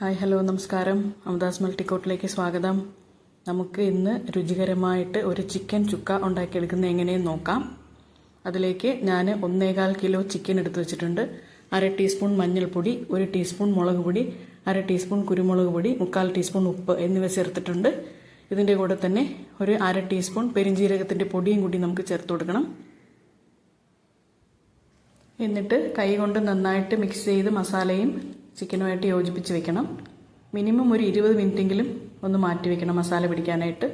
Hi hello നമസ്കാരം. അമദാസ് മൾട്ടിക്കോട്ടിലേക്ക് സ്വാഗതം. നമുക്ക് ഇന്ന് രുചികരമായിട്ട് ഒരു ചിക്കൻ ചുക്ക ഉണ്ടാക്കിയെടുക്കുന്നത് എങ്ങനെയെന്ന് നോക്കാം. അതിലേക്ക് ഞാൻ 1.25 കിലോ ചിക്കൻ എടുത്ത് വെച്ചിട്ടുണ്ട്. 1/2 ടീസ്പൂൺ മഞ്ഞൾപ്പൊടി, 1 ടീസ്പൂൺ മുളക് പൊടി, 1/2 ടീസ്പൂൺ കുരുമുളക് പൊടി, 1/4 ടീസ്പൂൺ ഉപ്പ് എന്നിവ ചേർത്തിട്ടുണ്ട്. ഇതിൻ്റെ കൂടെ തന്നെ ഒരു 1/2 ടീസ്പൂൺ പെരിഞ്ജീരകത്തിൻ്റെ പൊടിയും കൂടി നമുക്ക് ചേർത്ത് കൊടുക്കണം. എന്നിട്ട് കൈ കൊണ്ട് നന്നായിട്ട് മിക്സ് ചെയ്ത് മസാലയും ചിക്കനുമായിട്ട് യോജിപ്പിച്ച് വെക്കണം. മിനിമം ഒരു 20 മിനിറ്റെങ്കിലും ഒന്ന് മാറ്റി വെക്കണം മസാല പിടിക്കാനായിട്ട്.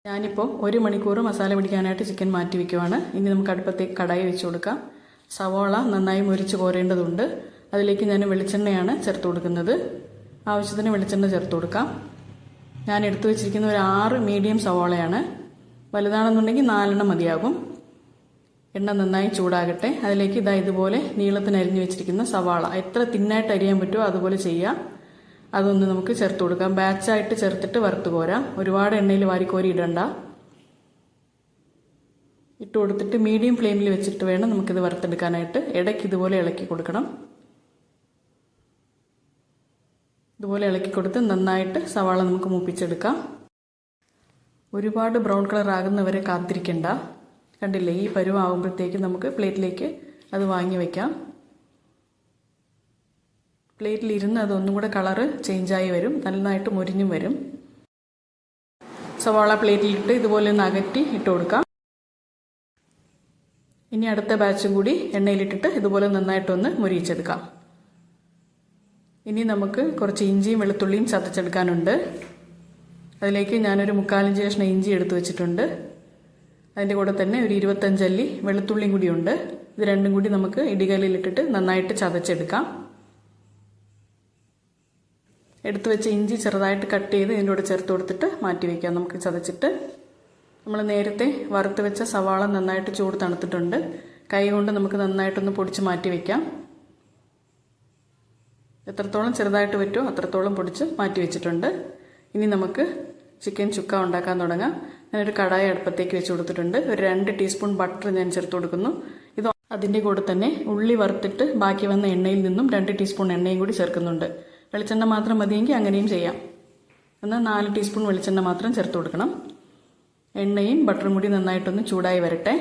ഞാനിപ്പോൾ 1 മണിക്കൂർ മസാല പിടിക്കാനായിട്ട് ചിക്കൻ മാറ്റി വെക്കുവാണ്. ഇനി നമുക്ക് അടുപ്പത്തേക്ക് കടായി വെച്ച് കൊടുക്കാം. സവോള നന്നായി മുരിച്ച് കോരേണ്ടതുണ്ട്. അതിലേക്ക് ഞാൻ വെളിച്ചെണ്ണയാണ് ചേർത്ത് കൊടുക്കുന്നത്. ആവശ്യത്തിന് വെളിച്ചെണ്ണ ചേർത്ത് കൊടുക്കാം. ഞാൻ എടുത്തു വെച്ചിരിക്കുന്ന ഒരു 6 മീഡിയം സവോളയാണ്. വലുതാണെന്നുണ്ടെങ്കിൽ 4 എണ്ണം മതിയാകും. എണ്ണ നന്നായി ചൂടാകട്ടെ. അതിലേക്ക് ഇതുപോലെ നീളത്തിന് അരിഞ്ഞു വെച്ചിരിക്കുന്ന സവാള എത്ര തിന്നായിട്ട് അരിയാൻ പറ്റുമോ അതുപോലെ ചെയ്യാം. അതൊന്ന് നമുക്ക് ചേർത്ത് കൊടുക്കാം. ബാച്ചായിട്ട് ചേർത്തിട്ട് വറുത്ത് കോരാം. ഒരുപാട് എണ്ണയിൽ വാരിക്കോരി ഇടണ്ട. ഇട്ട് കൊടുത്തിട്ട് മീഡിയം ഫ്ലെയിമിൽ വെച്ചിട്ട് വേണം നമുക്കിത് വറുത്തെടുക്കാനായിട്ട്. ഇടയ്ക്ക് ഇതുപോലെ ഇളക്കി കൊടുക്കണം. ഇതുപോലെ ഇളക്കി കൊടുത്ത് നന്നായിട്ട് സവാള നമുക്ക് മൂപ്പിച്ചെടുക്കാം. ഒരുപാട് ബ്രൗൺ കളർ ആകുന്നവരെ കാത്തിരിക്കണ്ട. കണ്ടില്ലേ, ഈ പരുവാകുമ്പോഴത്തേക്ക് നമുക്ക് പ്ലേറ്റിലേക്ക് അത് വാങ്ങി വയ്ക്കാം. പ്ലേറ്റിലിരുന്ന് അതൊന്നും കൂടെ കളറ് ചേഞ്ചായി വരും, നന്നായിട്ട് മുരിഞ്ഞും വരും. സവാള പ്ലേറ്റിലിട്ട് ഇതുപോലെ ഒന്ന് അകറ്റി ഇട്ട് കൊടുക്കാം. ഇനി അടുത്ത ബാച്ചും കൂടി എണ്ണയിലിട്ടിട്ട് ഇതുപോലെ നന്നായിട്ടൊന്ന് മുരിയിച്ചെടുക്കാം. ഇനി നമുക്ക് കുറച്ച് ഇഞ്ചിയും വെളുത്തുള്ളിയും ചതച്ചെടുക്കാനുണ്ട്. അതിലേക്ക് ഞാനൊരു 1/4 ഇഞ്ച് കഷ്ണം ഇഞ്ചി എടുത്തു വെച്ചിട്ടുണ്ട്. അതിൻ്റെ കൂടെ തന്നെ ഒരു 25 അല്ലി വെളുത്തുള്ളിയും കൂടിയുണ്ട്. ഇത് രണ്ടും കൂടി നമുക്ക് ഇടികല്ലിലിട്ടിട്ട് നന്നായിട്ട് ചതച്ചെടുക്കാം. എടുത്തു വെച്ച ഇഞ്ചി ചെറുതായിട്ട് കട്ട് ചെയ്ത് ഇതിൻ്റെ കൂടെ ചേർത്ത് കൊടുത്തിട്ട് മാറ്റി വയ്ക്കാം. നമുക്ക് ചതച്ചിട്ട് നമ്മൾ നേരത്തെ വറുത്ത് വെച്ച സവാള നന്നായിട്ട് ചൂട് തണുത്തിട്ടുണ്ട്. കൈ കൊണ്ട് നമുക്ക് നന്നായിട്ടൊന്ന് പൊടിച്ച് മാറ്റി വയ്ക്കാം. എത്രത്തോളം ചെറുതായിട്ട് പറ്റുമോ അത്രത്തോളം പൊടിച്ച് മാറ്റി വെച്ചിട്ടുണ്ട്. ഇനി നമുക്ക് ചിക്കൻ ചുക്ക ഉണ്ടാക്കാൻ തുടങ്ങാം. ഞാനൊരു കടായി അടുപ്പത്തേക്ക് വെച്ച് കൊടുത്തിട്ടുണ്ട്. ഒരു 2 ടീസ്പൂൺ ബട്ടർ ഞാൻ ചേർത്ത് കൊടുക്കുന്നു. ഇത് അതിൻ്റെ കൂടെ തന്നെ ഉള്ളി വറുത്തിട്ട് ബാക്കി വന്ന എണ്ണയിൽ നിന്നും 2 ടീസ്പൂൺ എണ്ണയും കൂടി ചേർക്കുന്നുണ്ട്. വെളിച്ചെണ്ണ മാത്രം മതിയെങ്കിൽ അങ്ങനെയും ചെയ്യാം. എന്നാൽ 4 ടീസ്പൂൺ വെളിച്ചെണ്ണ മാത്രം ചേർത്ത് കൊടുക്കണം. എണ്ണയും ബട്ടറും കൂടി നന്നായിട്ടൊന്ന് ചൂടായി വരട്ടെ.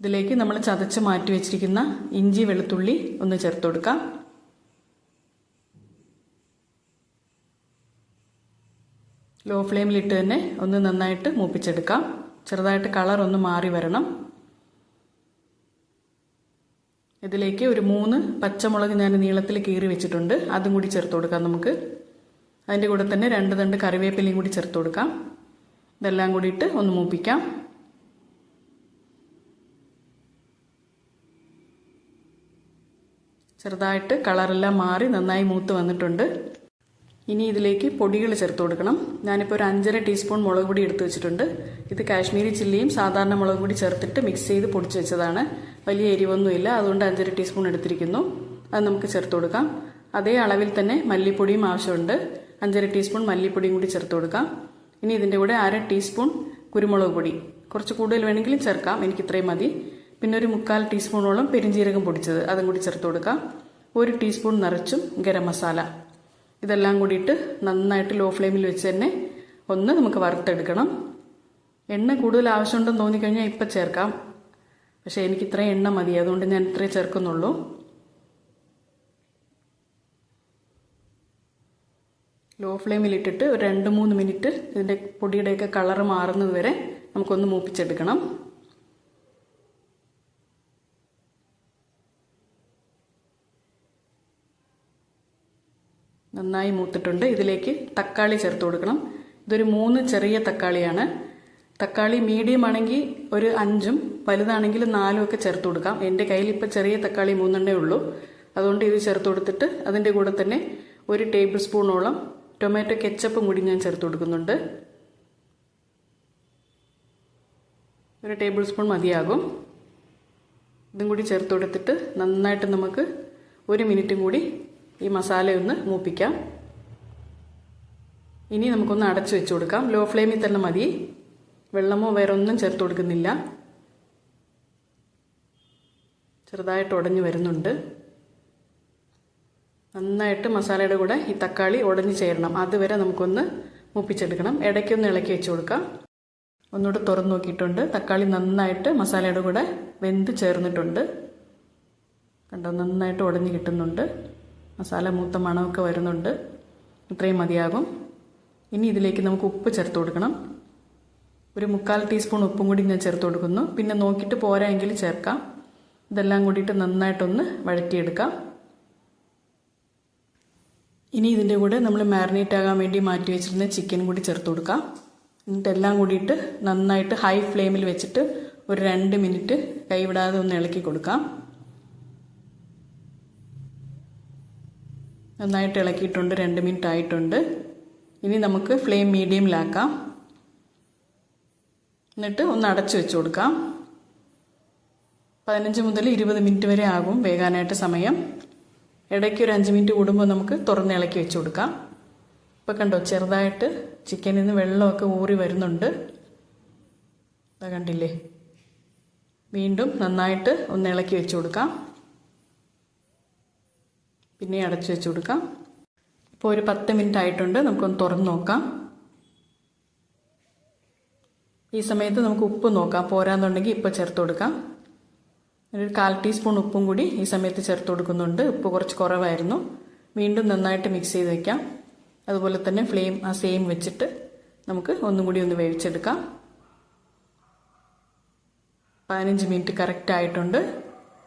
ഇതിലേക്ക് നമ്മൾ ചതച്ച് മാറ്റി വെച്ചിരിക്കുന്ന ഇഞ്ചി വെളുത്തുള്ളി ഒന്ന് ചേർത്ത് കൊടുക്കാം. ലോ ഫ്ലെയിമിലിട്ട് തന്നെ ഒന്ന് നന്നായിട്ട് മൂപ്പിച്ചെടുക്കാം. ചെറുതായിട്ട് കളർ ഒന്ന് മാറി വരണം. ഇതിലേക്ക് ഒരു 3 പച്ചമുളക് ഞാൻ നീളത്തിൽ കീറി വെച്ചിട്ടുണ്ട്. അതും കൂടി ചേർത്ത് കൊടുക്കാം നമുക്ക്. അതിൻ്റെ കൂടെ തന്നെ 2 തണ്ട് കറിവേപ്പിലയും കൂടി ചേർത്ത് കൊടുക്കാം. ഇതെല്ലാം കൂടിയിട്ട് ഒന്ന് മൂപ്പിക്കാം. ചെറുതായിട്ട് കളറെല്ലാം മാറി നന്നായി മൂത്ത് വന്നിട്ടുണ്ട്. ഇനി ഇതിലേക്ക് പൊടികൾ ചേർത്ത് കൊടുക്കണം. ഞാനിപ്പോൾ ഒരു 5.5 ടീസ്പൂൺ മുളക് പൊടി എടുത്ത് വെച്ചിട്ടുണ്ട്. ഇത് കാശ്മീരി ചില്ലിയും സാധാരണ മുളക് പൊടി ചേർത്തിട്ട് മിക്സ് ചെയ്ത് പൊടിച്ച് വെച്ചതാണ്. വലിയ എരിവൊന്നുമില്ല, അതുകൊണ്ട് 5.5 ടീസ്പൂൺ എടുത്തിരിക്കുന്നു. അത് നമുക്ക് ചേർത്ത് കൊടുക്കാം. അതേ അളവിൽ തന്നെ മല്ലിപ്പൊടിയും ആവശ്യമുണ്ട്. 5.5 ടീസ്പൂൺ മല്ലിപ്പൊടിയും കൂടി ചേർത്ത് കൊടുക്കാം. ഇനി ഇതിൻ്റെ കൂടെ 1/2 ടീസ്പൂൺ കുരുമുളക് പൊടി, കുറച്ച് കൂടുതൽ വേണമെങ്കിലും ചേർക്കാം, എനിക്ക് ഇത്രയും മതി. പിന്നെ ഒരു 1/4 ടീസ്പൂണോളം പെരിഞ്ജീരകം പൊടിച്ചത് അതും കൂടി ചേർത്ത് കൊടുക്കാം. 1 ടീസ്പൂൺ നിറച്ചും ഗരം മസാല. ഇതെല്ലാം കൂടിയിട്ട് നന്നായിട്ട് ലോ ഫ്ലെയിമിൽ വെച്ച് തന്നെ ഒന്ന് നമുക്ക് വറുത്തെടുക്കണം. എണ്ണ കൂടുതൽ ആവശ്യമുണ്ടെന്ന് തോന്നിക്കഴിഞ്ഞാൽ ഇപ്പം ചേർക്കാം. പക്ഷേ എനിക്ക് ഇത്രയും എണ്ണ മതി, അതുകൊണ്ട് ഞാൻ ഇത്രയും ചേർക്കുന്നുള്ളൂ. ലോ ഫ്ലെയിമിലിട്ടിട്ട് ഒരു 2-3 മിനിറ്റ് ഇതിൻ്റെ പൊടിയുടെയൊക്കെ കളറ് മാറുന്നത് വരെ നമുക്കൊന്ന് മൂപ്പിച്ചെടുക്കണം. നന്നായി മൂത്തിട്ടുണ്ട്. ഇതിലേക്ക് തക്കാളി ചേർത്ത് കൊടുക്കണം. ഇതൊരു 3 ചെറിയ തക്കാളിയാണ്. തക്കാളി മീഡിയം ആണെങ്കിൽ ഒരു 5ഉം വലുതാണെങ്കിൽ 4ഉം ഒക്കെ ചേർത്ത് കൊടുക്കാം. എൻ്റെ കയ്യിൽ ഇപ്പോൾ ചെറിയ തക്കാളി 3 എണ്ണേ ഉള്ളൂ. അതുകൊണ്ട് ഇത് ചേർത്ത് കൊടുത്തിട്ട് അതിൻ്റെ കൂടെ തന്നെ 1 ടേബിൾ സ്പൂണോളം ടൊമാറ്റോ കെച്ചപ്പും കൂടി ഞാൻ ചേർത്ത് കൊടുക്കുന്നുണ്ട്. 1 ടേബിൾ സ്പൂൺ മതിയാകും. ഇതും കൂടി ചേർത്ത് കൊടുത്തിട്ട് നന്നായിട്ട് നമുക്ക് 1 മിനിറ്റും കൂടി ഈ മസാലയൊന്ന് മൂപ്പിക്കാം. ഇനി നമുക്കൊന്ന് അടച്ചു വെച്ച് കൊടുക്കാം. ലോ ഫ്ലെയിമിൽ തന്നെ മതി. വെള്ളമോ വേറെ ഒന്നും ചേർത്ത് കൊടുക്കുന്നില്ല. ചെറുതായിട്ട് ഉടഞ്ഞു വരുന്നുണ്ട്. നന്നായിട്ട് മസാലയുടെ കൂടെ ഈ തക്കാളി ഉടഞ്ഞു ചേരണം. അതുവരെ നമുക്കൊന്ന് മൂപ്പിച്ചെടുക്കണം. ഇടയ്ക്കൊന്ന് ഇളക്കി വെച്ച് കൊടുക്കാം. ഒന്നുകൂടെ തുറന്നു നോക്കിയിട്ടുണ്ട്. തക്കാളി നന്നായിട്ട് മസാലയുടെ കൂടെ വെന്ത് ചേർന്നിട്ടുണ്ട്. കണ്ടോ, നന്നായിട്ട് ഉടഞ്ഞു കിട്ടുന്നുണ്ട്. മസാല മൂത്ത മണമൊക്കെ വരുന്നുണ്ട്. ഇത്രയും മതിയാകും. ഇനി ഇതിലേക്ക് നമുക്ക് ഉപ്പ് ചേർത്ത് കൊടുക്കണം. ഒരു 1/4 ടീസ്പൂൺ ഉപ്പും കൂടി ഞാൻ ചേർത്ത് കൊടുക്കുന്നു. പിന്നെ നോക്കിയിട്ട് പോരായെങ്കിൽ ചേർക്കാം. ഇതെല്ലാം കൂടിയിട്ട് നന്നായിട്ടൊന്ന് വഴറ്റിയെടുക്കാം. ഇനി ഇതിൻ്റെ കൂടെ നമ്മൾ മാരിനേറ്റ് ആകാൻ വേണ്ടി മാറ്റി വെച്ചിരുന്ന ചിക്കൻ കൂടി ചേർത്ത് കൊടുക്കാം. എന്നിട്ട് എല്ലാം കൂടിയിട്ട് നന്നായിട്ട് ഹൈ ഫ്ലെയിമിൽ വെച്ചിട്ട് ഒരു 2 മിനിറ്റ് കൈവിടാതെ ഒന്ന് ഇളക്കി കൊടുക്കാം. നന്നായിട്ട് ഇളക്കിയിട്ടുണ്ട്. 2 മിനിറ്റ് ആയിട്ടുണ്ട്. ഇനി നമുക്ക് ഫ്ലെയിം മീഡിയമിലാക്കാം. എന്നിട്ട് ഒന്ന് അടച്ചു വെച്ച് കൊടുക്കാം. 15 മുതൽ 20 മിനിറ്റ് വരെ ആകും വേകാനായിട്ട് സമയം. ഇടയ്ക്ക് ഒരു 5 മിനിറ്റ് കൂടുമ്പോൾ നമുക്ക് തുറന്ന് ഇളക്കി വെച്ച് കൊടുക്കാം. ഇപ്പോൾ കണ്ടോ, ചെറുതായിട്ട് ചിക്കനിൽ നിന്ന് വെള്ളമൊക്കെ ഊറി വരുന്നുണ്ട്. അതാ കണ്ടില്ലേ. വീണ്ടും നന്നായിട്ട് ഒന്ന് ഇളക്കി വെച്ച് കൊടുക്കാം. പിന്നെ അടച്ചു വെച്ച് കൊടുക്കാം. ഇപ്പോൾ ഒരു 10 മിനിറ്റ് ആയിട്ടുണ്ട്. നമുക്കൊന്ന് തുറന്ന് നോക്കാം. ഈ സമയത്ത് നമുക്ക് ഉപ്പ് നോക്കാം. പോരാന്നുണ്ടെങ്കിൽ ഇപ്പോൾ ചേർത്ത് കൊടുക്കാം. ഒരു 1/4 ടീസ്പൂൺ ഉപ്പും കൂടി ഈ സമയത്ത് ചേർത്ത് കൊടുക്കുന്നുണ്ട്. ഉപ്പ് കുറച്ച് കുറവായിരുന്നു. വീണ്ടും നന്നായിട്ട് മിക്സ് ചെയ്ത് വയ്ക്കാം. അതുപോലെ തന്നെ ഫ്ലെയിം സെയിം വെച്ചിട്ട് നമുക്ക് ഒന്നും കൂടി ഒന്ന് വേവിച്ചെടുക്കാം. 15 മിനിറ്റ് കറക്റ്റ് ആയിട്ടുണ്ട്.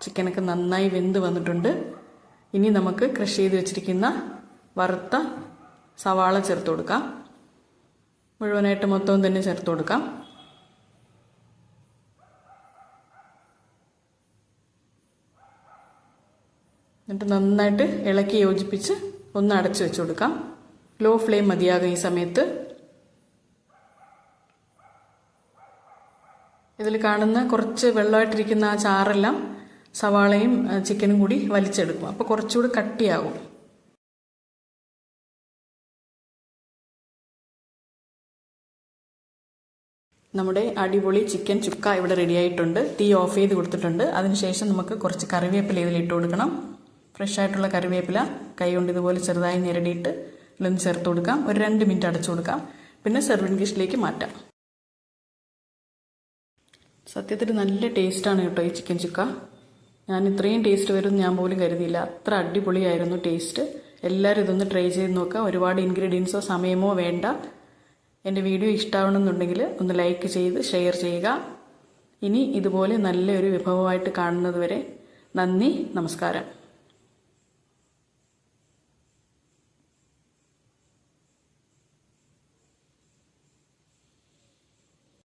ചിക്കനൊക്കെ നന്നായി വെന്ത് വന്നിട്ടുണ്ട്. ഇനി നമുക്ക് ക്രഷ് ചെയ്ത് വെച്ചിരിക്കുന്ന വറുത്ത സവാള ചേർത്ത് കൊടുക്കാം. മുഴുവനായിട്ട് മൊത്തവും തന്നെ ചേർത്ത് കൊടുക്കാം. എന്നിട്ട് നന്നായിട്ട് ഇളക്കി യോജിപ്പിച്ച് ഒന്ന് അടച്ചു വെച്ച് കൊടുക്കാം. ലോ ഫ്ലെയിം മതിയാകും ഈ സമയത്ത്. ഇതിൽ കാണുന്ന കുറച്ച് വെള്ളമായിട്ടിരിക്കുന്ന ആ ചാറെല്ലാം സവാളയും ചിക്കനും കൂടി വലിച്ചെടുക്കും. അപ്പോൾ കുറച്ചുകൂടി കട്ടിയാകും. നമ്മുടെ അടിപൊളി ചിക്കൻ ചുക്ക ഇവിടെ റെഡി ആയിട്ടുണ്ട്. തീ ഓഫ് ചെയ്ത് കൊടുത്തിട്ടുണ്ട്. അതിനുശേഷം നമുക്ക് കുറച്ച് കറിവേപ്പില ഇതിലിട്ട് കൊടുക്കണം. ഫ്രഷ് ആയിട്ടുള്ള കറിവേപ്പില കൈ കൊണ്ട് ഇതുപോലെ ചെറുതായി ഞെരടിയിട്ട് ഇതിലൊന്ന് ചേർത്ത് കൊടുക്കാം. ഒരു 2 മിനിറ്റ് അടച്ചു കൊടുക്കാം. പിന്നെ സെർവിങ് ഡിഷിലേക്ക് മാറ്റാം. സത്യത്തിൽ നല്ല ടേസ്റ്റാണ് കേട്ടോ ഈ ചിക്കൻ ചുക്ക. ഞാൻ ഇത്രയും ടേസ്റ്റ് വരും ഞാൻ പോലും കരുതിയില്ല. അത്ര അടിപൊളിയായിരുന്നു ടേസ്റ്റ്. എല്ലാവരും ഇതൊന്ന് ട്രൈ ചെയ്ത് നോക്കുക. ഒരുപാട് ഇൻഗ്രീഡിയൻസോ സമയമോ വേണ്ട. എൻ്റെ വീഡിയോ ഇഷ്ടമാവണമെന്നുണ്ടെങ്കിൽ ഒന്ന് ലൈക്ക് ചെയ്ത് ഷെയർ ചെയ്യുക. ഇനി ഇതുപോലെ നല്ലൊരു വിഭവമായിട്ട് കാണുന്നത് വരെ നന്ദി, നമസ്കാരം.